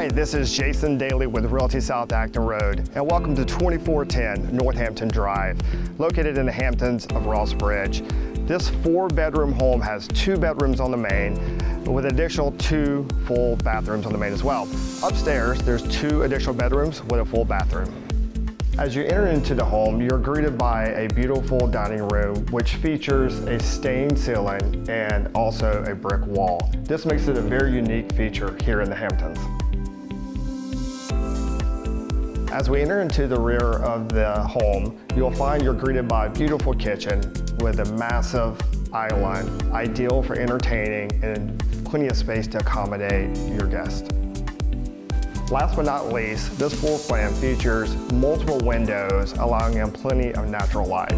Hi, this is Jason Daly with Realty South Acton Road, and welcome to 2410 Northampton Drive, located in the Hamptons of Ross Bridge. This 4-bedroom home has 2 bedrooms on the main, with additional 2 full bathrooms on the main as well. Upstairs, there's 2 additional bedrooms with a full bathroom. As you enter into the home, you're greeted by a beautiful dining room, which features a stained ceiling and also a brick wall. This makes it a very unique feature here in the Hamptons. As we enter into the rear of the home, you'll find you're greeted by a beautiful kitchen with a massive island, ideal for entertaining and plenty of space to accommodate your guests. Last but not least, this floor plan features multiple windows, allowing in plenty of natural light.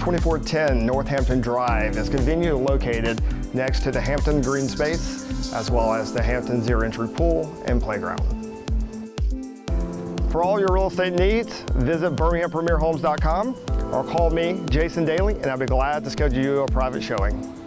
.2410 Northampton Drive is conveniently located next to the Hampton Green Space, as well as the Hampton Zero Entry Pool and Playground. For all your real estate needs, visit BirminghamPremierHomes.com or call me, Jason Daly, and I'll be glad to schedule you a private showing.